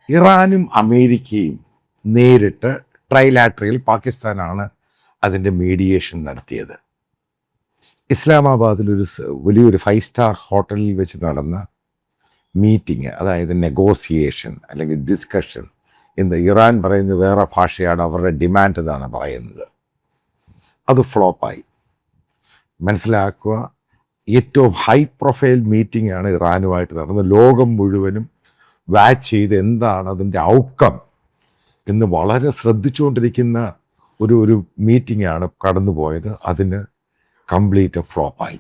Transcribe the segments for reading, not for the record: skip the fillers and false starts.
ഇറാനും അമേരിക്കയും നേരിട്ട് ട്രൈലാറ്ററൽ, പാകിസ്ഥാനാണ് അതിൻ്റെ മീഡിയേഷൻ നടത്തിയത്. ഇസ്ലാമാബാദിൽ വലിയൊരു 5 സ്റ്റാർ ഹോട്ടലിൽ വെച്ച് നടന്ന മീറ്റിംഗ്, അതായത് നെഗോസിയേഷൻ അല്ലെങ്കിൽ ഡിസ്കഷൻ. ഇറാൻ പറയുന്നത് വേറെ ഭാഷയാണ്, അവരുടെ ഡിമാൻഡ് എന്നാണ് പറയുന്നത്. അത് ഫ്ലോപ്പായി. മനസ്സിലാക്കുക, ഏറ്റവും ഹൈ പ്രൊഫൈൽ മീറ്റിംഗ് ആണ് ഇറാനുമായിട്ട് നടന്നത്. ലോകം മുഴുവനും വാച്ച് ചെയ്ത് എന്താണ് അതിൻ്റെ ഔട്ട്കം എന്ന് വളരെ ശ്രദ്ധിച്ചുകൊണ്ടിരിക്കുന്ന ഒരു മീറ്റിംഗ് ആണ് കടന്നുപോയത്. അതിന് കംപ്ലീറ്റ് ഫ്ലോപ്പായി.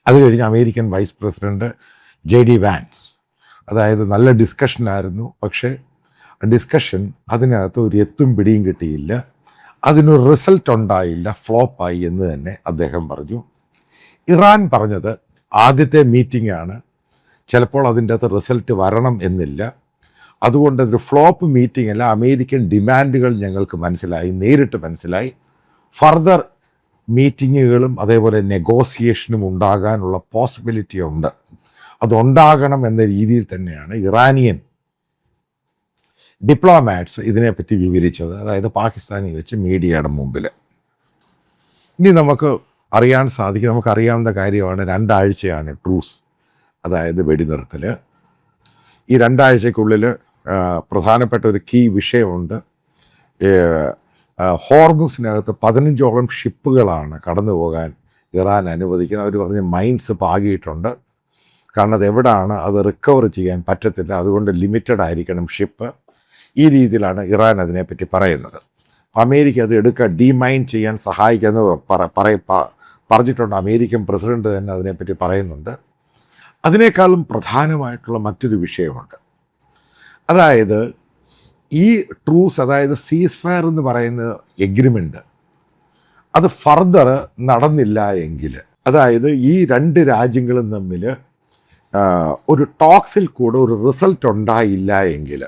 അത് കഴിഞ്ഞ് American vice president JD Vance, അതായത് നല്ല ഡിസ്കഷനായിരുന്നു, പക്ഷേ ഡിസ്കഷൻ അതിനകത്ത് ഒരു എത്തും പിടിയും കിട്ടിയില്ല, അതിനൊരു റിസൾട്ട് ഉണ്ടായില്ല, ഫ്ലോപ്പായി എന്ന് തന്നെ അദ്ദേഹം പറഞ്ഞു. ഇറാൻ പറഞ്ഞത് ആദ്യത്തെ മീറ്റിംഗ് ആണ്, ചിലപ്പോൾ അതിൻ്റെ അകത്ത് റിസൾട്ട് വരണം എന്നില്ല, അതുകൊണ്ട് അതൊരു ഫ്ലോപ്പ് മീറ്റിംഗ് അല്ല, അമേരിക്കൻ ഡിമാൻഡുകൾ ഞങ്ങൾക്ക് മനസ്സിലായി, നേരിട്ട് മനസ്സിലായി, ഫർദർ മീറ്റിങ്ങുകളും അതേപോലെ നെഗോസിയേഷനും ഉണ്ടാകാനുള്ള പോസിബിലിറ്റി ഉണ്ട്, അതുണ്ടാകണം എന്ന രീതിയിൽ തന്നെയാണ് ഇറാനിയൻ ഡിപ്ലോമാറ്റ്സ് ഇതിനെപ്പറ്റി വിവരിച്ചത്, അതായത് പാകിസ്ഥാനിൽ വെച്ച് മീഡിയയുടെ മുമ്പിൽ. ഇനി നമുക്ക് നമുക്കറിയാവുന്ന കാര്യമാണ്, 2 ആഴ്ചയാണ് ട്രൂസ്, അതായത് വെടിനിർത്തൽ. ഈ 2 ആഴ്ചയ്ക്കുള്ളിൽ പ്രധാനപ്പെട്ട ഒരു കീ വിഷയമുണ്ട്. ഹോർമുസിനകത്ത് 15ഓളം ഷിപ്പുകളാണ് കടന്നു പോകാൻ ഇറാൻ അനുവദിക്കുന്നത്. അവർ പറഞ്ഞ് മൈൻസ് പാകിയിട്ടുണ്ട്, കാരണം അത് എവിടെയാണ് അത് റിക്കവർ ചെയ്യാൻ പറ്റത്തില്ല, അതുകൊണ്ട് ലിമിറ്റഡ് ആയിരിക്കണം ഷിപ്പ്. ഈ രീതിയിലാണ് ഇറാൻ അതിനെപ്പറ്റി പറയുന്നത്. അമേരിക്ക അത് ഡീമൈൻ ചെയ്യാൻ സഹായിക്കാമെന്ന് പറഞ്ഞിട്ടുണ്ട്. അമേരിക്കൻ പ്രസിഡന്റ് തന്നെ അതിനെപ്പറ്റി പറയുന്നുണ്ട്. അതിനേക്കാളും പ്രധാനമായിട്ടുള്ള മറ്റൊരു വിഷയമുണ്ട്, അതായത് ഈ ട്രൂസ്, അതായത് സീസ് ഫയർ എന്ന് പറയുന്ന എഗ്രിമെൻ്റ്, അത് ഫർദർ നടന്നില്ല എങ്കിൽ, അതായത് ഈ 2 രാജ്യങ്ങളും തമ്മിൽ ഒരു ടോക്സിൽ കൂടെ ഒരു റിസൾട്ട് ഉണ്ടായില്ല എങ്കിൽ,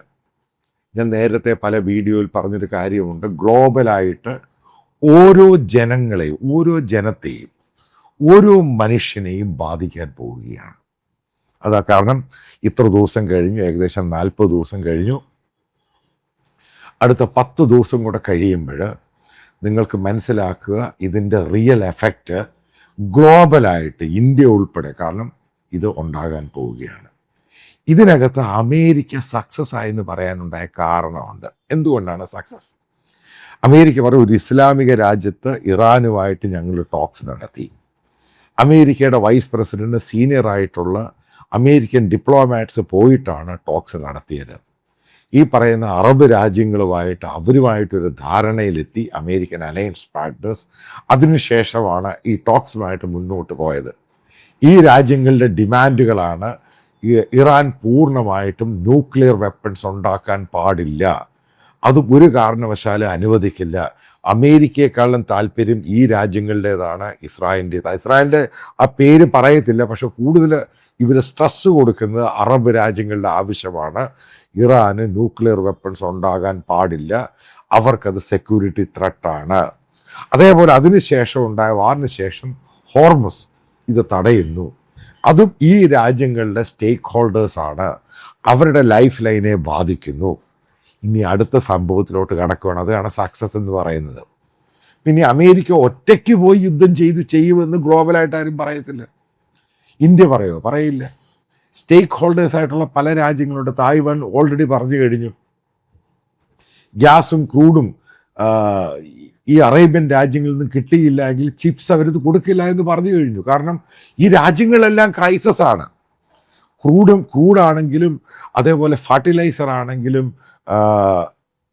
ഞാൻ നേരത്തെ പല വീഡിയോയിൽ പറഞ്ഞൊരു കാര്യമുണ്ട്, ഗ്ലോബലായിട്ട് ഓരോ ജനത്തെയും ഓരോ മനുഷ്യനെയും ബാധിക്കാൻ പോവുകയാണ്. അതാ കാരണം ഇത്ര ദിവസം കഴിഞ്ഞു, ഏകദേശം 40 ദിവസം കഴിഞ്ഞു. അടുത്ത 10 ദിവസം കൂടെ കഴിയുമ്പോൾ നിങ്ങൾക്ക് മനസ്സിലാക്കുക ഇതിൻ്റെ റിയൽ എഫക്റ്റ് ഗ്ലോബലായിട്ട് ഇന്ത്യ ഉൾപ്പെടെ, കാരണം ഇത് ഉണ്ടാകാൻ പോവുകയാണ്. ഇതിനകത്ത് അമേരിക്ക സക്സസ് ആയെന്ന് പറയാനുണ്ടായ കാരണമുണ്ട്. എന്തുകൊണ്ടാണ് സക്സസ്? അമേരിക്ക പറയും, ഒരു ഇസ്ലാമിക രാജ്യത്ത് ഇറാനുമായിട്ട് ഞങ്ങൾ ടോക്സ് നടത്തി. അമേരിക്കയുടെ വൈസ് പ്രസിഡന്റ് സീനിയറായിട്ടുള്ള അമേരിക്കൻ ഡിപ്ലോമാറ്റ്സ് പോയിട്ടാണ് ടോക്സ് നടത്തിയത്. ഈ പറയുന്ന അറബ് രാജ്യങ്ങളുമായിട്ട് അവരുമായിട്ടൊരു ധാരണയിലെത്തി അമേരിക്കൻ അലയൻസ് പാർട്ട്നേഴ്സ്. അതിനുശേഷമാണ് ഈ ടോക്സുമായിട്ട് മുന്നോട്ട് പോയത്. ഈ രാജ്യങ്ങളുടെ ഡിമാൻഡുകളാണ് ഇറാൻ പൂർണ്ണമായിട്ടും ന്യൂക്ലിയർ വെപ്പൺസ് ഉണ്ടാക്കാൻ പാടില്ല, അത് ഒരു കാരണവശാലും അനുവദിക്കില്ല. അമേരിക്കയെക്കാളും താല്പര്യം ഈ രാജ്യങ്ങളുടേതാണ് ഇസ്രായേലിൻ്റെ ആ പേര് പറയത്തില്ല, പക്ഷെ കൂടുതൽ ഇവർ സ്ട്രെസ് കൊടുക്കുന്നത് അറബ് രാജ്യങ്ങളുടെ ആവശ്യമാണ്. ഇറാന് ന്യൂക്ലിയർ വെപ്പൺസ് ഉണ്ടാകാൻ പാടില്ല, അവർക്കത് സെക്യൂരിറ്റി ത്രെട്ടാണ്. അതേപോലെ അതിനുശേഷം ഉണ്ടായ വാറിന് ശേഷം ഹോർമസ് ഇത് തടയുന്നു. അതും ഈ രാജ്യങ്ങളുടെ സ്റ്റേക്ക് ഹോൾഡേഴ്സാണ്, അവരുടെ ലൈഫ് ലൈനെ ബാധിക്കുന്നു. ഇനി അടുത്ത സംഭവത്തിലോട്ട് കടക്കുകയാണ്, അതാണ് സക്സസ് എന്ന് പറയുന്നത്. പിന്നെ അമേരിക്ക ഒറ്റയ്ക്ക് പോയി യുദ്ധം ചെയ്യുമെന്ന് ഗ്ലോബലായിട്ട് ആരും പറയത്തില്ല. ഇന്ത്യ പറയില്ല. സ്റ്റേക്ക് ഹോൾഡേഴ്സായിട്ടുള്ള പല രാജ്യങ്ങളുണ്ട്. തായ്വാൻ ഓൾറെഡി പറഞ്ഞു കഴിഞ്ഞു, ഗ്യാസും ക്രൂഡും ഈ അറേബ്യൻ രാജ്യങ്ങളിൽ നിന്ന് കിട്ടിയില്ല എങ്കിൽ ചിപ്സ് അവരത് കൊടുക്കില്ല എന്ന് പറഞ്ഞു കഴിഞ്ഞു. കാരണം ഈ രാജ്യങ്ങളെല്ലാം ക്രൈസിസ് ആണ്. ക്രൂഡാണെങ്കിലും അതേപോലെ ഫർട്ടിലൈസർ ആണെങ്കിലും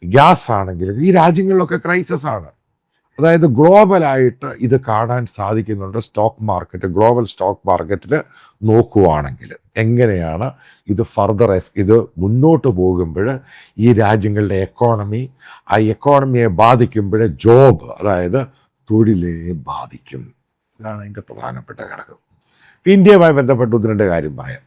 ഗ്യാസ് ആണെങ്കിലും ഈ രാജ്യങ്ങളിലൊക്കെ ക്രൈസിസ് ആണ്. അതായത് ഗ്ലോബലായിട്ട് ഇത് കാണാൻ സാധിക്കുന്നുണ്ട്. ഗ്ലോബൽ സ്റ്റോക്ക് മാർക്കറ്റിൽ നോക്കുകയാണെങ്കിൽ എങ്ങനെയാണ് ഇത് ഫർദർ ഇത് മുന്നോട്ട് പോകുമ്പോൾ ഈ രാജ്യങ്ങളുടെ ആ എക്കോണമിയെ ബാധിക്കുമ്പോൾ ജോബ്, അതായത് തൊഴിലിനെ ബാധിക്കും. ഇതാണ് അതിൻ്റെ പ്രധാനപ്പെട്ട ഘടകം. ഇന്ത്യയുമായി ബന്ധപ്പെട്ട് 1-2 കാര്യം പറയാം.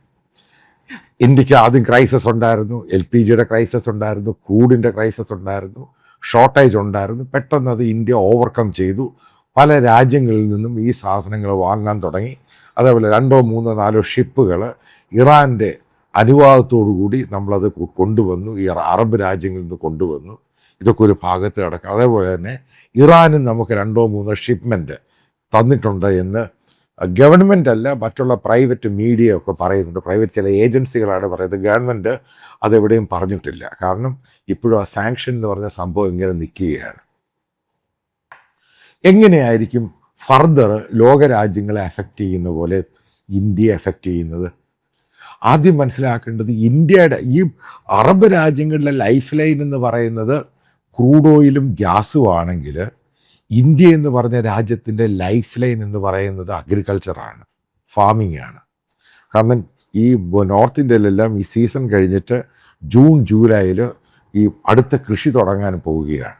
ഇന്ത്യക്ക് ആദ്യം ക്രൈസിസ് ഉണ്ടായിരുന്നു, LPGയുടെ ക്രൈസിസ് ഉണ്ടായിരുന്നു, ക്രൂഡിൻ്റെ ക്രൈസിസ് ഉണ്ടായിരുന്നു, ഷോർട്ടേജ് ഉണ്ടായിരുന്നു. പെട്ടെന്ന് അത് ഇന്ത്യ ഓവർകം ചെയ്തു. പല രാജ്യങ്ങളിൽ നിന്നും ഈ സാധനങ്ങൾ വാങ്ങാൻ തുടങ്ങി. അതേപോലെ 2, 3, 4 ഷിപ്പുകൾ ഇറാൻ്റെ അനുവാദത്തോടു കൂടി നമ്മളത് കൊണ്ടുവന്നു, ഈ അറബ് രാജ്യങ്ങളിൽ നിന്ന് കൊണ്ടുവന്നു. ഇതൊക്കെ ഒരു ഭാഗത്ത് കിടക്കും. അതേപോലെ തന്നെ ഇറാനും നമുക്ക് 2-3 ഷിപ്മെൻറ്റ് തന്നിട്ടുണ്ട് എന്ന് ഗവൺമെൻറ് അല്ല, മറ്റുള്ള പ്രൈവറ്റ് മീഡിയ ഒക്കെ പറയുന്നുണ്ട്. പ്രൈവറ്റ് ചില ഏജൻസികളാണ് പറയുന്നത്. ഗവൺമെൻറ് അതെവിടെയും പറഞ്ഞിട്ടില്ല. കാരണം ഇപ്പോഴും ആ സാങ്ഷൻ എന്ന് പറഞ്ഞ സംഭവം ഇങ്ങനെ നിൽക്കുകയാണ്. എങ്ങനെയായിരിക്കും ഫർദർ ലോകരാജ്യങ്ങളെ അഫക്റ്റ് ചെയ്യുന്ന പോലെ ഇന്ത്യയെ അഫക്റ്റ് ചെയ്യുന്നത്? ആദ്യം മനസ്സിലാക്കേണ്ടത്, ഇന്ത്യയുടെ ഈ അറബ് രാജ്യങ്ങളിലെ ലൈഫ് ലൈൻ എന്ന് പറയുന്നത് ക്രൂഡ് ഓയിലും ഗ്യാസും ആണെങ്കിൽ, ഇന്ത്യ എന്ന് പറഞ്ഞ രാജ്യത്തിൻ്റെ ലൈഫ് ലൈൻ എന്ന് പറയുന്നത് അഗ്രികൾച്ചറാണ്, ഫാമിംഗ് ആണ്. കാരണം ഈ നോർത്ത് ഇന്ത്യയിലെല്ലാം ഈ സീസൺ കഴിഞ്ഞിട്ട് ജൂൺ ജൂലൈയിൽ ഈ അടുത്ത കൃഷി തുടങ്ങാൻ പോവുകയാണ്.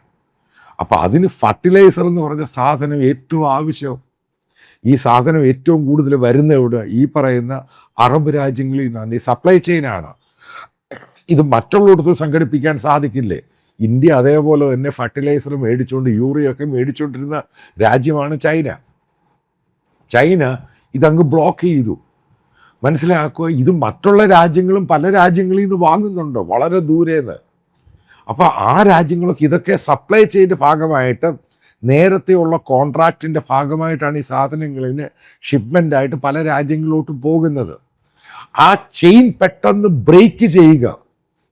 അപ്പോൾ അതിന് ഫർട്ടിലൈസർ എന്ന് പറഞ്ഞ സാധനം ഏറ്റവും ആവശ്യം. ഈ സാധനം ഏറ്റവും കൂടുതൽ വരുന്ന ഇവിടെ ഈ പറയുന്ന അറബ് രാജ്യങ്ങളിൽ നിന്നാണ്. ഈ സപ്ലൈ ചെയിനാണ്. ഇത് മറ്റുള്ളിടത്ത് സംഘടിപ്പിക്കാൻ സാധിക്കില്ലേ? ഇന്ത്യ അതേപോലെ തന്നെ ഫർട്ടിലൈസർ മേടിച്ചുകൊണ്ട് യൂറിയൊക്കെ മേടിച്ചുകൊണ്ടിരുന്ന രാജ്യമാണ് ചൈന. ചൈന ഇതങ്ങ് ബ്ലോക്ക് ചെയ്തു. മനസ്സിലാക്കുക, ഇത് മറ്റുള്ള രാജ്യങ്ങളും പല രാജ്യങ്ങളിൽ നിന്ന് വാങ്ങുന്നുണ്ട് വളരെ ദൂരേന്ന്. അപ്പോൾ ആ രാജ്യങ്ങളൊക്കെ ഇതൊക്കെ സപ്ലൈ ചെയിൻ്റെ ഭാഗമായിട്ട്, നേരത്തെയുള്ള കോൺട്രാക്റ്റിൻ്റെ ഭാഗമായിട്ടാണ് ഈ സാധനങ്ങളിന് ഷിപ്മെൻ്റായിട്ട് പല രാജ്യങ്ങളിലോട്ടും പോകുന്നത്. ആ ചെയിൻ പെട്ടെന്ന് ബ്രേക്ക് ചെയ്യുക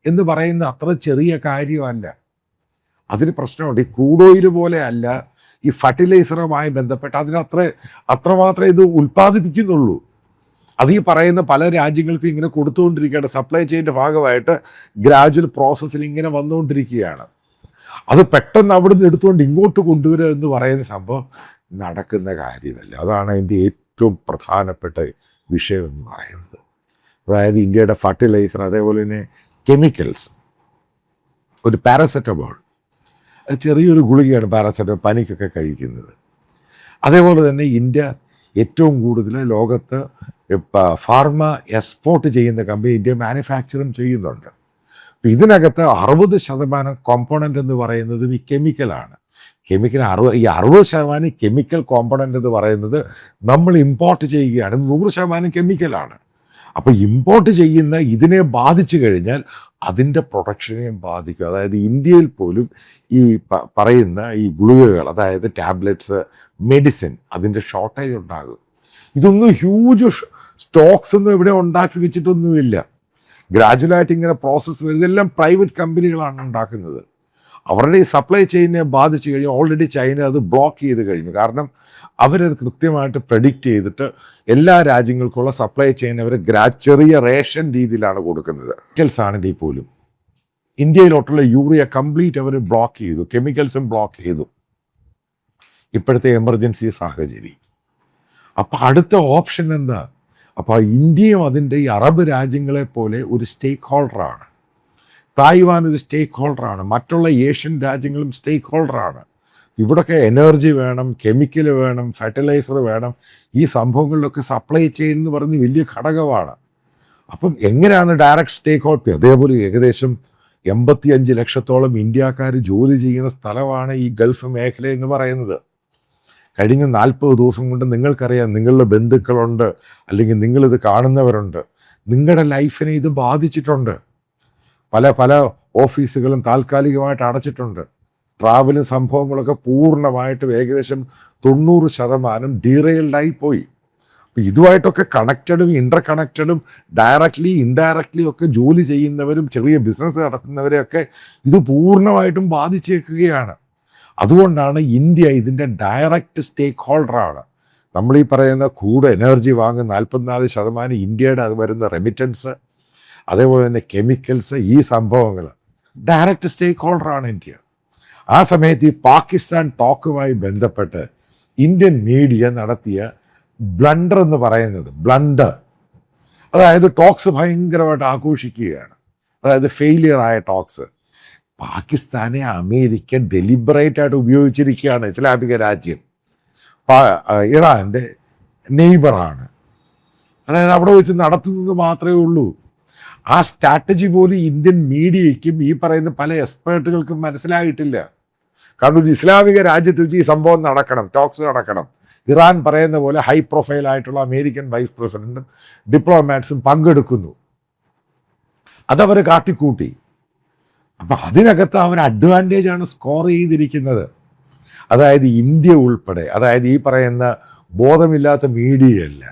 എന്ന് പറയുന്ന അത്ര ചെറിയ കാര്യമല്ല. അതിന് പ്രശ്നമുണ്ട്. ഈ ക്രൂഡ് ഓയിൽ പോലെ അല്ല ഈ ഫർട്ടിലൈസറുമായി ബന്ധപ്പെട്ട് അത്രമാത്രമേ ഇത് ഉൽപ്പാദിപ്പിക്കുന്നുള്ളൂ. അത് ഈ പറയുന്ന പല രാജ്യങ്ങൾക്കും ഇങ്ങനെ കൊടുത്തുകൊണ്ടിരിക്കുകയാണ്. സപ്ലൈ ചെയിൻ്റെ ഭാഗമായിട്ട് ഗ്രാജുവൽ പ്രോസസ്സിൽ ഇങ്ങനെ വന്നുകൊണ്ടിരിക്കുകയാണ്. അത് പെട്ടെന്ന് അവിടെ നിന്ന് എടുത്തുകൊണ്ട് ഇങ്ങോട്ട് കൊണ്ടുവരിക എന്ന് പറയുന്ന സംഭവം നടക്കുന്ന കാര്യമല്ല. അതാണ് അതിൻ്റെ ഏറ്റവും പ്രധാനപ്പെട്ട വിഷയം എന്ന് പറയുന്നത്. അതായത് ഇന്ത്യയുടെ ഫർട്ടിലൈസർ, അതേപോലെ തന്നെ കെമിക്കൽസ്, ഒരു പാരസെറ്റമോൾ, ചെറിയൊരു ഗുളികയാണ് പാരസെറ്റമോൾ പനിക്കൊക്കെ കഴിക്കുന്നത്. അതേപോലെ തന്നെ ഇന്ത്യ ഏറ്റവും കൂടുതൽ ലോകത്ത് ഫാർമ എക്സ്പോർട്ട് ചെയ്യുന്ന കമ്പനി ഇന്ത്യ മാനുഫാക്ചറും ചെയ്യുന്നുണ്ട്. അപ്പം ഇതിനകത്ത് 60% കോമ്പോണൻ്റ് എന്ന് പറയുന്നത് ഈ കെമിക്കലാണ്. ഈ 60% കെമിക്കൽ കോമ്പോണൻ്റ് എന്ന് പറയുന്നത് നമ്മൾ ഇമ്പോർട്ട് ചെയ്യുകയാണ്. 100% കെമിക്കലാണ്. അപ്പോൾ ഇമ്പോർട്ട് ചെയ്യുന്ന ഇതിനെ ബാധിച്ചു കഴിഞ്ഞാൽ അതിൻ്റെ പ്രൊഡക്ഷനെയും ബാധിക്കും. അതായത് ഇന്ത്യയിൽ പോലും ഈ പറയുന്ന ഈ ഗുളികകൾ, അതായത് ടാബ്ലറ്റ്സ്, മെഡിസിൻ, അതിൻ്റെ ഷോർട്ടേജ് ഉണ്ടാകും. ഇതൊന്നും ഹ്യൂജ് സ്റ്റോക്സ് ഒന്നും ഇവിടെ ഉണ്ടാക്കി വെച്ചിട്ടൊന്നുമില്ല. ഗ്രാജുവലായിട്ട് ഇങ്ങനെ പ്രോസസ്സ് വരും. ഇതെല്ലാം പ്രൈവറ്റ് കമ്പനികളാണ് ഉണ്ടാക്കുന്നത്. അവരുടെ ഈ സപ്ലൈ ചെയിനെ ബാധിച്ചു കഴിഞ്ഞാൽ ഓൾറെഡി ചൈന അത് ബ്ലോക്ക് ചെയ്ത് കഴിഞ്ഞു. കാരണം അവരത് കൃത്യമായിട്ട് പ്രെഡിക്റ്റ് ചെയ്തിട്ട് എല്ലാ രാജ്യങ്ങൾക്കുള്ള സപ്ലൈ ചെയിൻ അവർ ചെറിയ റേഷൻ രീതിയിലാണ് കൊടുക്കുന്നത്. കെമിക്കൽസ് ആണെങ്കിൽ പോലും ഇന്ത്യയിലോട്ടുള്ള യൂറിയ കംപ്ലീറ്റ് അവർ ബ്ലോക്ക് ചെയ്തു, കെമിക്കൽസും ബ്ലോക്ക് ചെയ്തു ഇപ്പോഴത്തെ എമർജൻസി സാഹചര്യം. അപ്പോൾ അടുത്ത ഓപ്ഷൻ എന്താ? അപ്പോൾ ഇന്ത്യയും അതിൻ്റെ ഈ അറബ് രാജ്യങ്ങളെ പോലെ ഒരു സ്റ്റേക്ക് ഹോൾഡറാണ്. തായ്വാൻ ഒരു സ്റ്റേക്ക് ഹോൾഡറാണ്. മറ്റുള്ള ഏഷ്യൻ രാജ്യങ്ങളും സ്റ്റേക്ക് ഹോൾഡറാണ്. ഇവിടൊക്കെ എനർജി വേണം, കെമിക്കൽ വേണം, ഫെർട്ടിലൈസർ വേണം. ഈ സംഭവങ്ങളിലൊക്കെ സപ്ലൈ ചെയിൻ എന്ന് പറഞ്ഞ് വലിയ ഘടകമാണ്. അപ്പം എങ്ങനെയാണ് ഡയറക്റ്റ് സ്റ്റേക്ക് ഹോൾഡർ? അതേപോലെ ഏകദേശം 85 ലക്ഷത്തോളം ഇന്ത്യക്കാർ ജോലി ചെയ്യുന്ന സ്ഥലമാണ് ഈ ഗൾഫ് മേഖല എന്ന് പറയുന്നത്. കഴിഞ്ഞ 40 ദിവസം കൊണ്ട് നിങ്ങൾക്കറിയാം, നിങ്ങളുടെ ബന്ധുക്കളുണ്ട്, അല്ലെങ്കിൽ നിങ്ങളിത് കാണുന്നവരുണ്ട്, നിങ്ങളുടെ ലൈഫിനെ ഇത് ബാധിച്ചിട്ടുണ്ട്. പല ഓഫീസുകളും താൽക്കാലികമായിട്ട് അടച്ചിട്ടുണ്ട്. ട്രാവലും സംഭവങ്ങളൊക്കെ പൂർണ്ണമായിട്ടും ഏകദേശം 90% ഡീറെയിൽഡായി പോയി. അപ്പോൾ ഇതുമായിട്ടൊക്കെ കണക്റ്റഡും ഇൻ്റർ കണക്റ്റഡും ഡയറക്റ്റ്ലി ഇൻഡയറക്റ്റ്ലി ഒക്കെ ജോലി ചെയ്യുന്നവരും ചെറിയ ബിസിനസ് നടത്തുന്നവരെയൊക്കെ ഇത് പൂർണ്ണമായിട്ടും ബാധിച്ചേക്കുകയാണ്. അതുകൊണ്ടാണ് ഇന്ത്യ ഇതിൻ്റെ ഡയറക്റ്റ് സ്റ്റേക്ക് ഹോൾഡറാണ്. നമ്മൾ ഈ പറയുന്ന ക്രൂഡ് എനർജി വാങ്ങുന്ന 44% ഇന്ത്യയുടെ അത് വരുന്ന റെമിറ്റൻസ്, അതേപോലെ തന്നെ കെമിക്കൽസ്, ഈ സംഭവങ്ങൾ ഡയറക്റ്റ് സ്റ്റേക്ക് ഹോൾഡറാണ് ഇന്ത്യ. ആ സമയത്ത് ഈ പാകിസ്ഥാൻ ടോക്കുമായി ബന്ധപ്പെട്ട് ഇന്ത്യൻ മീഡിയ നടത്തിയ ബ്ലണ്ടർ എന്ന് പറയുന്നത്, അതായത് ടോക്സ് ഭയങ്കരമായിട്ട് ആഘോഷിക്കുകയാണ്. അതായത് ഫെയിലിയർ ആയ ടോക്സ് പാകിസ്ഥാനെ അമേരിക്ക ഡെലിബറേറ്റ് ആയിട്ട് ഉപയോഗിച്ചിരിക്കുകയാണ്. ഇസ്ലാമിക രാജ്യം ഇറാൻ്റെ നെയ്ബറാണ്. അതായത് അവിടെ വെച്ച് നടത്തുന്നത് മാത്രമേ ഉള്ളൂ. ആ സ്ട്രാറ്റജി പോലും ഇന്ത്യൻ മീഡിയയ്ക്കും ഈ പറയുന്ന പല എക്സ്പേർട്ടുകൾക്കും മനസ്സിലായിട്ടില്ല. കാരണം ഒരു ഇസ്ലാമിക രാജ്യത്ത് വെച്ച് ഈ സംഭവം നടക്കണം, ടോക്സ് നടക്കണം. ഇറാൻ പറയുന്ന പോലെ ഹൈ പ്രൊഫൈൽ ആയിട്ടുള്ള അമേരിക്കൻ വൈസ് പ്രസിഡന്റും ഡിപ്ലോമാറ്റ്സും പങ്കെടുക്കുന്നു. അതവർ കാട്ടിക്കൂട്ടി. അപ്പം അതിനകത്ത് അവർ അഡ്വാൻറ്റേജാണ് സ്കോർ ചെയ്തിരിക്കുന്നത്. അതായത് ഇന്ത്യ ഉൾപ്പെടെ, അതായത് ഈ പറയുന്ന ബോധമില്ലാത്ത മീഡിയയല്ല,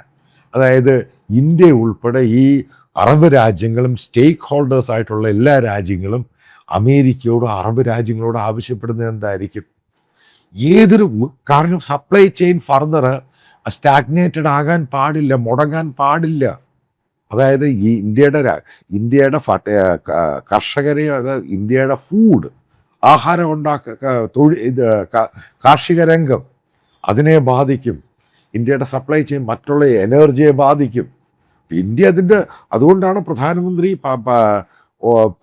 അതായത് ഇന്ത്യ ഉൾപ്പെടെ ഈ അറബ് രാജ്യങ്ങളും സ്റ്റേക്ക് ഹോൾഡേഴ്സ് ആയിട്ടുള്ള എല്ലാ രാജ്യങ്ങളും അമേരിക്കയോടും അറബ് രാജ്യങ്ങളോട് ആവശ്യപ്പെടുന്നത് എന്തായിരിക്കും? കാരണം സപ്ലൈ ചെയിൻ ഫർദർ സ്റ്റാഗ്നേറ്റഡ് ആകാൻ പാടില്ല, മുടങ്ങാൻ പാടില്ല. അതായത് ഈ ഇന്ത്യയുടെ കർഷകരെ, ഇന്ത്യയുടെ ഫുഡ്, ആഹാരം കാർഷിക രംഗം അതിനെ ബാധിക്കും. ഇന്ത്യയുടെ സപ്ലൈ ചെയിൻ മറ്റുള്ള എനർജിയെ ബാധിക്കും. ഇന്ത്യ അതുകൊണ്ടാണ് പ്രധാനമന്ത്രി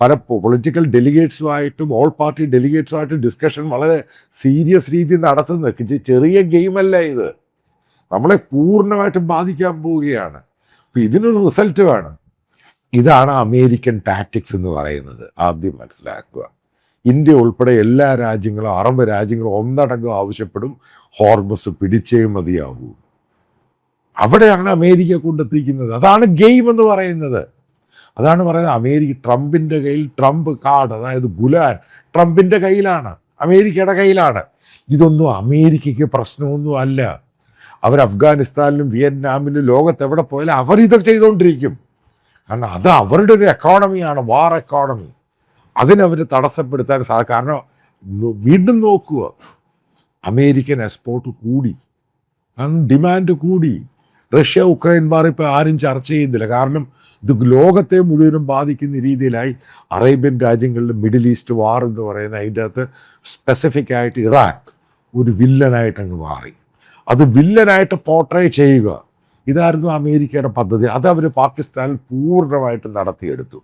പല പൊളിറ്റിക്കൽ ഡെലിഗേറ്റ്സുമായിട്ടും ഓൾ പാർട്ടി ഡെലിഗേറ്റ്സുമായിട്ടും ഡിസ്കഷൻ വളരെ സീരിയസ് രീതിയിൽ നടത്തുന്നത്. ചെറിയ ഗെയിമല്ല ഇത്, നമ്മളെ പൂർണ്ണമായിട്ടും ബാധിക്കാൻ പോവുകയാണ്. അപ്പം ഇതിനൊരു റിസൾട്ട് വേണം. ഇതാണ് അമേരിക്കൻ ടാക്ടിക്സ് എന്ന് പറയുന്നത്. ആദ്യം മനസ്സിലാക്കുക, ഇന്ത്യ ഉൾപ്പെടെ എല്ലാ രാജ്യങ്ങളും അറബ് രാജ്യങ്ങളും ഒന്നടങ്കം ആവശ്യപ്പെടും ഹോർമസ് പിടിച്ചേ മതിയാവൂ. അവിടെയാണ് അമേരിക്ക കൊണ്ടെത്തിക്കുന്നത്. അതാണ് ഗെയിം എന്ന് പറയുന്നത്. അതാണ് പറയുന്നത് അമേരിക്ക ട്രംപിൻ്റെ കയ്യിൽ ട്രംപ് കാർഡ്, അതായത് ഗുലാൻ ട്രംപിൻ്റെ കയ്യിലാണ്, അമേരിക്കയുടെ കയ്യിലാണ്. ഇതൊന്നും അമേരിക്കയ്ക്ക് പ്രശ്നമൊന്നും അല്ല. അവർ അഫ്ഗാനിസ്ഥാനിലും വിയറ്റ്നാമിലും ലോകത്തെവിടെ പോയാലും അവരിതൊക്കെ ചെയ്തുകൊണ്ടിരിക്കും. കാരണം അത് അവരുടെ ഒരു എക്കോണമിയാണ്, വാർ എക്കോണമി. അതിനവർ തടസ്സപ്പെടുത്താൻ കാരണം വീണ്ടും നോക്കുക, അമേരിക്കൻ എക്സ്പോർട്ട് കൂടി, ഡിമാൻഡ് കൂടി. റഷ്യ ഉക്രൈൻ വാർ ഇപ്പോൾ ആരും ചർച്ച ചെയ്യുന്നില്ല. കാരണം ഇത് ലോകത്തെ മുഴുവനും ബാധിക്കുന്ന രീതിയിലായി. അറേബ്യൻ രാജ്യങ്ങളിൽ മിഡിൽ ഈസ്റ്റ് വാർ എന്ന് പറയുന്ന അതിൻ്റെ അകത്ത് സ്പെസിഫിക് ആയിട്ട് ഇറാൻ ഒരു വില്ലനായിട്ട് അങ്ങ് മാറി. അത് വില്ലനായിട്ട് പോർട്രേ ചെയ്യുക, ഇതായിരുന്നു അമേരിക്കയുടെ പദ്ധതി. അതവർ പാകിസ്ഥാനിൽ പൂർണ്ണമായിട്ട് നടത്തിയെടുത്തു.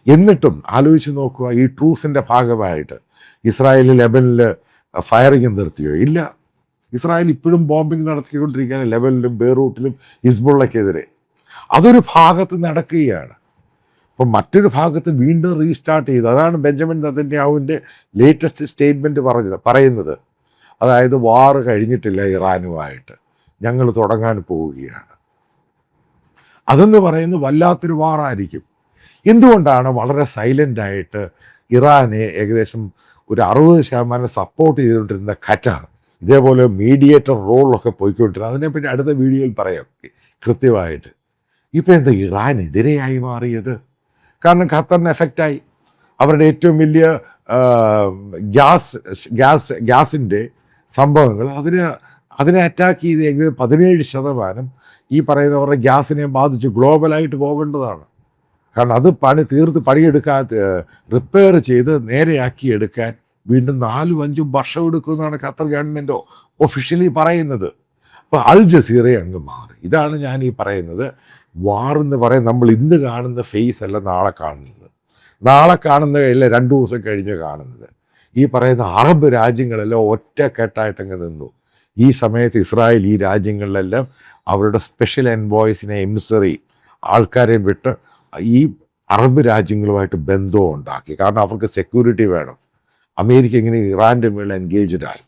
എന്നിട്ടും ആലോചിച്ച് നോക്കുക, ഈ ട്രൂസിൻ്റെ ഭാഗമായിട്ട് ഇസ്രായേൽ ലെബനിൽ ഫയറിങ് നിർത്തിയോ? ഇല്ല. ഇസ്രായേൽ ഇപ്പോഴും ബോംബിങ് നടത്തിക്കൊണ്ടിരിക്കുകയാണ് ലെബനിലും ബെയ്റൂട്ടിലും ഹിസ്ബുള്ളക്കെതിരെ. അതൊരു ഭാഗത്ത് നടക്കുകയാണ്. അപ്പം മറ്റൊരു ഭാഗത്ത് വീണ്ടും റീസ്റ്റാർട്ട് ചെയ്തു. അതാണ് ബെഞ്ചമിൻ നെതന്യാഹുവിൻ്റെ ലേറ്റസ്റ്റ് സ്റ്റേറ്റ്മെൻറ്റ് പറയുന്നത്. അതായത് വാർ കഴിഞ്ഞിട്ടില്ല ഇറാനുമായിട്ട്, ഞങ്ങൾ തുടങ്ങാൻ പോവുകയാണ്. അതെന്ന് പറയുന്നത് വല്ലാത്തൊരു വാറായിരിക്കും. എന്തുകൊണ്ടാണ് വളരെ സൈലൻ്റായിട്ട് ഇറാനെ ഏകദേശം ഒരു 60% സപ്പോർട്ട് ചെയ്തുകൊണ്ടിരുന്ന ഖത്തർ ഇതേപോലെ മീഡിയേറ്റർ റോളൊക്കെ പോയിക്കൊണ്ടിരുന്നത്? അതിനെപ്പറ്റി അടുത്ത വീഡിയോയിൽ പറയാം കൃത്യമായിട്ട്. ഇപ്പോൾ എന്താ ഇറാനെതിരെയായി മാറിയത്? കാരണം ഖത്തറിന് എഫക്റ്റായി. അവരുടെ ഏറ്റവും വലിയ ഗ്യാസിൻ്റെ സംഭവങ്ങൾ അതിനെ അറ്റാക്ക് ചെയ്ത് ഏകദേശം 17% ഈ പറയുന്നവരുടെ ഗ്യാസിനെ ബാധിച്ച് ഗ്ലോബലായിട്ട് പോകേണ്ടതാണ്. കാരണം അത് പണിയെടുക്കാൻ റിപ്പയർ ചെയ്ത് നേരെയാക്കി എടുക്കാൻ വീണ്ടും 4-5 വർഷം എടുക്കുമെന്നാണ് ഖത്തർ ഗവൺമെൻറ് ഒഫീഷ്യലി പറയുന്നത്. അപ്പോൾ അൽ ജസീറ അങ്ങ് മാറി. ഇതാണ് ഞാൻ ഈ പറയുന്നത്. വാറെന്ന് പറയാൻ നമ്മൾ ഇന്ന് കാണുന്ന ഫേസ് അല്ല നാളെ കാണുന്നത്. നാളെ കാണുന്നതല്ല 2 ദിവസം കഴിഞ്ഞ് കാണുന്നത്. ഈ പറയുന്ന അറബ് രാജ്യങ്ങളെല്ലാം ഒറ്റക്കെട്ടായിട്ടങ്ങ് നിന്നു. ഈ സമയത്ത് ഇസ്രായേൽ ഈ രാജ്യങ്ങളിലെല്ലാം അവരുടെ സ്പെഷ്യൽ എൻവോയ്സിനെ, എമിസറി ആൾക്കാരെ വിട്ട് ഈ അറബ് രാജ്യങ്ങളുമായിട്ട് ബന്ധവും ഉണ്ടാക്കി. കാരണം അവർക്ക് സെക്യൂരിറ്റി വേണം. അമേരിക്ക ഇങ്ങനെ ഇറാൻ്റെ മേളിൽ എൻഗേജ്ഡായി.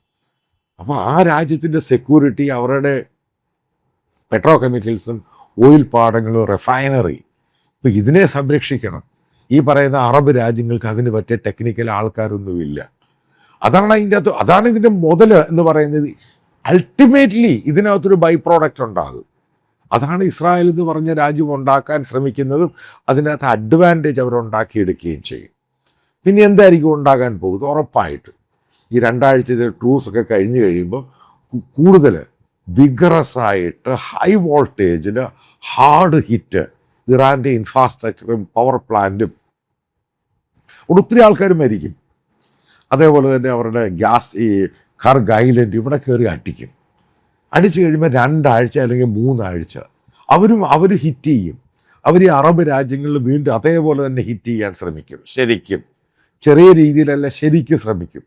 അപ്പോൾ ആ രാജ്യത്തിൻ്റെ സെക്യൂരിറ്റി, അവരുടെ പെട്രോ കെമിക്കൽസും ഓയിൽ പാടങ്ങളും റിഫൈനറി, ഇപ്പോൾ ഇതിനെ സംരക്ഷിക്കണം. ഈ പറയുന്ന അറബ് രാജ്യങ്ങൾക്ക് അതിന് പറ്റിയ ടെക്നിക്കൽ ആൾക്കാരൊന്നുമില്ല. അതാണ് ഇതിൻ്റെ മുതൽ എന്ന് പറയുന്നത്. അൾട്ടിമേറ്റ്ലി ഇതിനകത്തൊരു ബൈ പ്രോഡക്റ്റ് ഉണ്ടാകും. അതാണ് ഇസ്രായേൽ എന്ന് പറഞ്ഞ രാജ്യം ഉണ്ടാക്കാൻ ശ്രമിക്കുന്നതും അതിനകത്ത് അഡ്വാൻറ്റേജ് അവരുണ്ടാക്കിയെടുക്കുകയും ചെയ്യും. പിന്നെ എന്തായിരിക്കും ഉണ്ടാകാൻ പോകുന്നത്? ഉറപ്പായിട്ട് ഈ 2 ആഴ്ചത്തെ ട്രൂസൊക്കെ കഴിഞ്ഞ് കഴിയുമ്പോൾ കൂടുതൽ വിഗറസായിട്ട് ഹൈ വോൾട്ടേജിൽ ഹാർഡ് ഹിറ്റ് ഇറാൻ്റെ ഇൻഫ്രാസ്ട്രക്ചറും പവർ പ്ലാന്റും ഒത്തിരി ആൾക്കാർ മരിക്കും. അതേപോലെ തന്നെ അവരുടെ ഗ്യാസ്, ഈ ഖർഗ് ഐലൻഡ് ഇവിടെ കയറി അടിക്കും. അടിച്ചു കഴിയുമ്പോൾ 2 ആഴ്ച അല്ലെങ്കിൽ 3 ആഴ്ച അവർ ഹിറ്റ് ചെയ്യും. അവർ ഈ അറബ് രാജ്യങ്ങളിൽ വീണ്ടും അതേപോലെ തന്നെ ഹിറ്റ് ചെയ്യാൻ ശ്രമിക്കും. ശരിക്കും ചെറിയ രീതിയിലല്ല, ശരിക്കും ശ്രമിക്കും.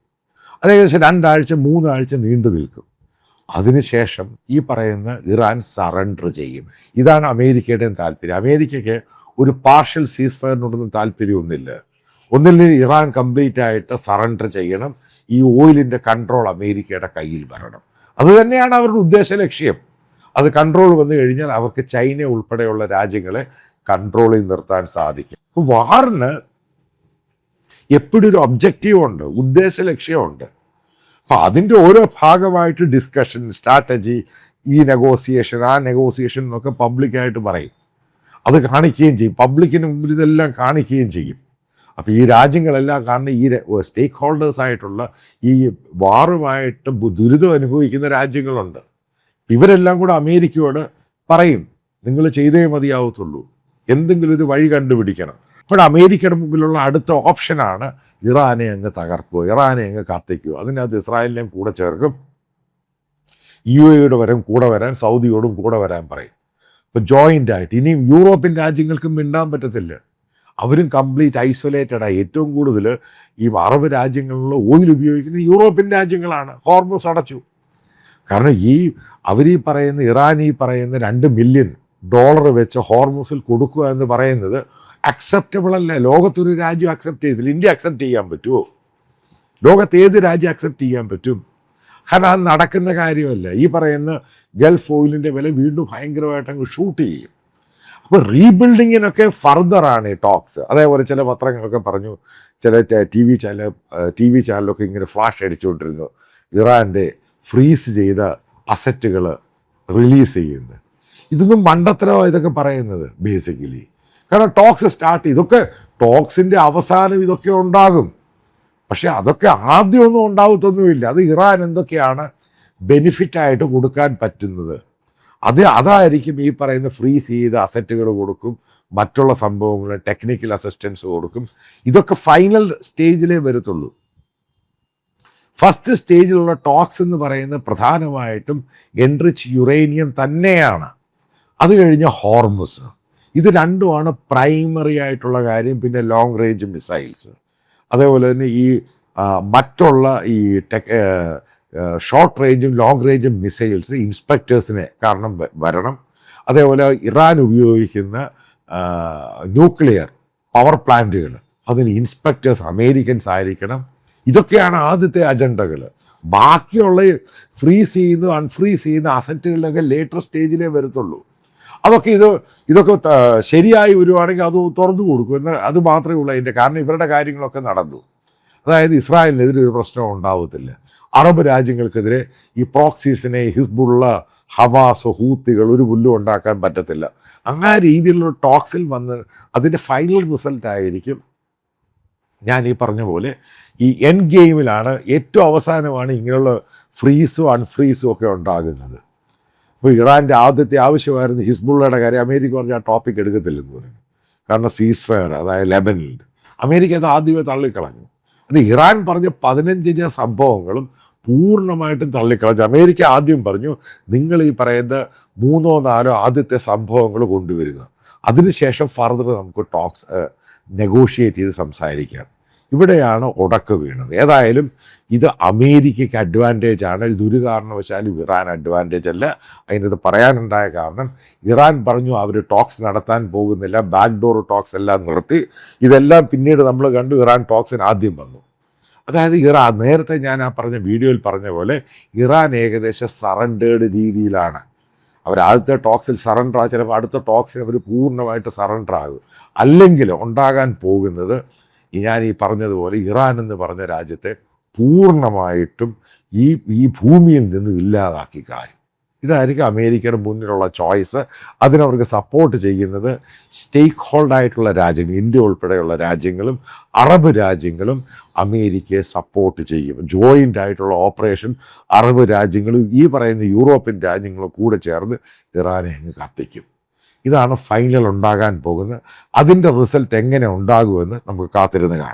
അത് ഏകദേശം 2 ആഴ്ച 3 ആഴ്ച നീണ്ടു നിൽക്കും. അതിനുശേഷം ഈ പറയുന്ന ഇറാൻ സറണ്ടർ ചെയ്യും. ഇതാണ് അമേരിക്കയുടെയും താല്പര്യം. അമേരിക്കയ്ക്ക് ഒരു പാർഷ്യൽ സീസ് ഫയറിനോടൊന്നും താല്പര്യമൊന്നുമില്ല. ഒന്നില്ലെങ്കിൽ ഇറാൻ കംപ്ലീറ്റ് ആയിട്ട് സറണ്ടർ ചെയ്യണം. ഈ ഓയിലിൻ്റെ കൺട്രോൾ അമേരിക്കയുടെ കയ്യിൽ വരണം. അതുതന്നെയാണ് അവരുടെ ഉദ്ദേശ ലക്ഷ്യം. അത് കൺട്രോൾ വന്നു കഴിഞ്ഞാൽ അവർക്ക് ചൈന ഉൾപ്പെടെയുള്ള രാജ്യങ്ങളെ കൺട്രോളിൽ നിർത്താൻ സാധിക്കും. അപ്പോൾ വാറിന് എപ്പോഴും ഒരു ഒബ്ജക്റ്റീവ് ഉണ്ട്, ഉദ്ദേശ ലക്ഷ്യമുണ്ട്. അപ്പോൾ അതിൻ്റെ ഓരോ ഭാഗമായിട്ട് ഡിസ്കഷൻ, സ്ട്രാറ്റജി, ഈ നെഗോസിയേഷൻ, ആ നെഗോസിയേഷൻ എന്നൊക്കെ പബ്ലിക്കായിട്ട് പറയും. അത് കാണിക്കുകയും ചെയ്യും, പബ്ലിക്കിന് മുമ്പിൽ ഇതെല്ലാം കാണിക്കുകയും ചെയ്യും. അപ്പോൾ ഈ രാജ്യങ്ങളെല്ലാം കാരണം ഈ സ്റ്റേക്ക് ഹോൾഡേഴ്സ് ആയിട്ടുള്ള ഈ വാറുമായിട്ട് ദുരിതം അനുഭവിക്കുന്ന രാജ്യങ്ങളുണ്ട്. ഇവരെല്ലാം കൂടെ അമേരിക്കയോട് പറയും, നിങ്ങൾ ചെയ്തേ മതിയാവത്തുള്ളൂ, എന്തെങ്കിലും ഒരു വഴി കണ്ടുപിടിക്കണം. അപ്പോൾ അമേരിക്കയുടെ മുമ്പിലുള്ള അടുത്ത ഓപ്ഷനാണ് ഇറാനെ അങ്ങ് തകർക്കുക, ഇറാനെ അങ്ങ് കത്തിക്കുക. അതിനകത്ത് ഇസ്രായേലിനെയും കൂടെ ചേർക്കും, UAE കൂടെ വരാൻ, സൗദിയോടും കൂടെ വരാൻ പറയും. ഇപ്പോൾ ജോയിൻ്റ് ആയിട്ട് ഇനിയും യൂറോപ്യൻ രാജ്യങ്ങൾക്കും മിണ്ടാൻ പറ്റത്തില്ല, അവരും കംപ്ലീറ്റ് ഐസൊലേറ്റഡായി. ഏറ്റവും കൂടുതൽ ഈ അറബ് രാജ്യങ്ങളിൽ ഓയിൽ ഉപയോഗിക്കുന്നത് യൂറോപ്യൻ രാജ്യങ്ങളാണ്. ഹോർമസ് അടച്ചു. കാരണം അവർ ഈ പറയുന്ന ഇറാൻ ഈ പറയുന്ന $2 മില്യൺ വെച്ച് ഹോർമസിൽ കൊടുക്കുക എന്ന് പറയുന്നത് അക്സെപ്റ്റബിൾ അല്ല. ലോകത്തൊരു രാജ്യം അക്സെപ്റ്റ് ചെയ്തില്ല. ഇന്ത്യ അക്സെപ്റ്റ് ചെയ്യാൻ പറ്റുമോ? ലോകത്ത് ഏത് രാജ്യം അക്സെപ്റ്റ് ചെയ്യാൻ പറ്റും? കാരണം അത് നടക്കുന്ന കാര്യമല്ല. ഈ പറയുന്ന ഗൾഫ് ഓയിലിൻ്റെ വില വീണ്ടും ഭയങ്കരമായിട്ട് അങ്ങ് ഷൂട്ട് ചെയ്യും. അപ്പോൾ റീബിൽഡിങ്ങിനൊക്കെ ഫർദറാണ് ഈ ടോക്സ്. അതേപോലെ ചില പത്രങ്ങളൊക്കെ പറഞ്ഞു, ചില ടി വി ചാനലൊക്കെ ഇങ്ങനെ ഫ്ലാഷ് അടിച്ചുകൊണ്ടിരുന്നു, ഇറാൻ്റെ ഫ്രീസ് ചെയ്ത അസറ്റുകൾ റിലീസ് ചെയ്യുന്നത്. ഇതൊന്നും മണ്ടത്തരമോ ഇതൊക്കെ പറയുന്നത് ബേസിക്കലി. കാരണം ടോക്സ് സ്റ്റാർട്ട് ഇതൊക്കെ ടോക്സിൻ്റെ അവസാനം ഇതൊക്കെ ഉണ്ടാകും. പക്ഷെ അതൊക്കെ ആദ്യമൊന്നും ഉണ്ടാവത്തൊന്നുമില്ല. അത് ഇറാൻ എന്തൊക്കെയാണ് ബെനിഫിറ്റായിട്ട് കൊടുക്കാൻ പറ്റുന്നത്, അതായിരിക്കും ഈ പറയുന്ന ഫ്രീസ് ചെയ്ത അസറ്റുകൾ കൊടുക്കും, മറ്റുള്ള സംഭവങ്ങൾ, ടെക്നിക്കൽ അസിസ്റ്റൻസ് കൊടുക്കും. ഇതൊക്കെ ഫൈനൽ സ്റ്റേജിലേ വരത്തുള്ളൂ. ഫസ്റ്റ് സ്റ്റേജിലുള്ള ടോക്സ് എന്ന് പറയുന്നത് പ്രധാനമായിട്ടും എൻറിച്ച് യുറേനിയം തന്നെയാണ്. അത് കഴിഞ്ഞ് ഹോർമുസ്. ഇത് രണ്ടുമാണ് പ്രൈമറി ആയിട്ടുള്ള കാര്യം. പിന്നെ ലോങ് റേഞ്ച് മിസൈൽസ്, അതേപോലെ തന്നെ ഈ മറ്റുള്ള ഈ ഷോർട്ട് റേഞ്ചും ലോങ് റേഞ്ചും മിസൈൽസ് ഇൻസ്പെക്ടേഴ്സിനെ കാരണം വരണം. അതേപോലെ ഇറാൻ ഉപയോഗിക്കുന്ന ന്യൂക്ലിയർ പവർ പ്ലാന്റുകൾ, അതിന് ഇൻസ്പെക്ടേഴ്സ് അമേരിക്കൻസ് ആയിരിക്കണം. ഇതൊക്കെയാണ് ആദ്യത്തെ അജണ്ടകൾ. ബാക്കിയുള്ള ഫ്രീസ് ചെയ്യുന്ന അൺഫ്രീസ് ചെയ്യുന്ന അസറ്റുകളിലൊക്കെ ലേറ്റർ സ്റ്റേജിലേ വരത്തുള്ളൂ. ഇതൊക്കെ ശരിയായി വരുവാണെങ്കിൽ അത് തുറന്നു കൊടുക്കും. അത് മാത്രമേ ഉള്ളൂ അതിൻ്റെ. കാരണം ഇവരുടെ കാര്യങ്ങളൊക്കെ നടന്നു. അതായത് ഇസ്രായേലിനെതിരെ ഒരു പ്രശ്നം ഉണ്ടാവത്തില്ല. അറബ് രാജ്യങ്ങൾക്കെതിരെ ഈ പ്രോക്സീസിനെ, ഹിസ്ബുള്ള, ഹമാസ്, ഹൂത്തികൾ ഒരു പുല്ലും ഉണ്ടാക്കാൻ പറ്റത്തില്ല. അങ്ങനെ രീതിയിലുള്ള ടോക്സിൽ വന്ന് അതിൻ്റെ ഫൈനൽ റിസൾട്ടായിരിക്കും ഞാൻ ഈ പറഞ്ഞ പോലെ ഈ എൻഡ് ഗെയിമിലാണ് ഏറ്റവും അവസാനമാണ് ഇങ്ങനെയുള്ള ഫ്രീസും അൺഫ്രീസും ഒക്കെ ഉണ്ടാകുന്നത്. ഇപ്പോൾ ഇറാൻ്റെ ആദ്യത്തെ ആവശ്യമായിരുന്നു ഹിസ്ബുള്ളയുടെ കാര്യം. അമേരിക്ക പറഞ്ഞ ആ ടോപ്പിക് എടുക്കത്തില്ലെന്ന് പറയും. കാരണം സീസ് ഫയർ, അതായത് ലെബനിൽ അമേരിക്ക അത് ആദ്യമേ തള്ളിക്കളഞ്ഞു. അത് ഇറാൻ പറഞ്ഞ 15 സംഭവങ്ങളും പൂർണ്ണമായിട്ടും തള്ളിക്കളഞ്ഞു. അമേരിക്ക ആദ്യം പറഞ്ഞു, നിങ്ങൾ ഈ പറയുന്ന 3 or 4 ആദ്യത്തെ സംഭവങ്ങൾ കൊണ്ടുവരിക, അതിനുശേഷം ഫർദർ നമുക്ക് ടോക്സ് നെഗോഷിയേറ്റ് ചെയ്ത് സംസാരിക്കാം. ഇവിടെയാണ് ഉടക്ക് വീണത്. ഏതായാലും ഇത് അമേരിക്കയ്ക്ക് അഡ്വാൻറ്റേജ് ആണ്. ഇതൊരു കാരണവശാലും ഇറാൻ അഡ്വാൻറ്റേജ് അല്ല. അതിനകത്ത് പറയാനുണ്ടായ കാരണം, ഇറാൻ പറഞ്ഞു അവർ ടോക്സ് നടത്താൻ പോകുന്നില്ല, ബാക്ക് ഡോർ ടോക്സ് എല്ലാം നിർത്തി. ഇതെല്ലാം പിന്നീട് നമ്മൾ കണ്ടു. ഇറാൻ ടോക്സിന് ആദ്യം വന്നു. അതായത് ഇറാൻ നേരത്തെ ഞാൻ ആ പറഞ്ഞ വീഡിയോയിൽ പറഞ്ഞ പോലെ ഇറാൻ ഏകദേശം സറണ്ടേർഡ് രീതിയിലാണ്. അവർ ആദ്യത്തെ ടോക്സിൽ സറണ്ടർ ആകും, ചിലപ്പോൾ അടുത്ത ടോക്സിൽ അവർ പൂർണ്ണമായിട്ട് സറണ്ടർ ആകും. അല്ലെങ്കിൽ ഉണ്ടാകാൻ പോകുന്നത് ഞാൻ ഈ പറഞ്ഞതുപോലെ ഇറാൻ എന്ന് പറഞ്ഞ രാജ്യത്തെ പൂർണ്ണമായിട്ടും ഈ ഭൂമിയിൽ നിന്ന് ഇല്ലാതാക്കി കളയും. ഇതായിരിക്കും അമേരിക്കയുടെ മുന്നിലുള്ള ചോയ്സ്. അതിനവർക്ക് സപ്പോർട്ട് ചെയ്യുന്നത് സ്റ്റേക്ക് ഹോൾഡായിട്ടുള്ള രാജ്യങ്ങൾ, ഇന്ത്യ ഉൾപ്പെടെയുള്ള രാജ്യങ്ങളും അറബ് രാജ്യങ്ങളും അമേരിക്കയെ സപ്പോർട്ട് ചെയ്യും. ജോയിൻ്റ് ആയിട്ടുള്ള ഓപ്പറേഷൻ അറബ് രാജ്യങ്ങളും ഈ പറയുന്ന യൂറോപ്യൻ രാജ്യങ്ങളും കൂടെ ചേർന്ന് ഇറാനെ അങ്ങ് കത്തിക്കും. ഇതാണ് ഫൈനൽ ഉണ്ടാകാൻ പോകുന്നത്. അതിൻ്റെ റിസൾട്ട് എങ്ങനെ ഉണ്ടാകുമെന്ന് നമുക്ക് കാത്തിരുന്ന് കാണാം.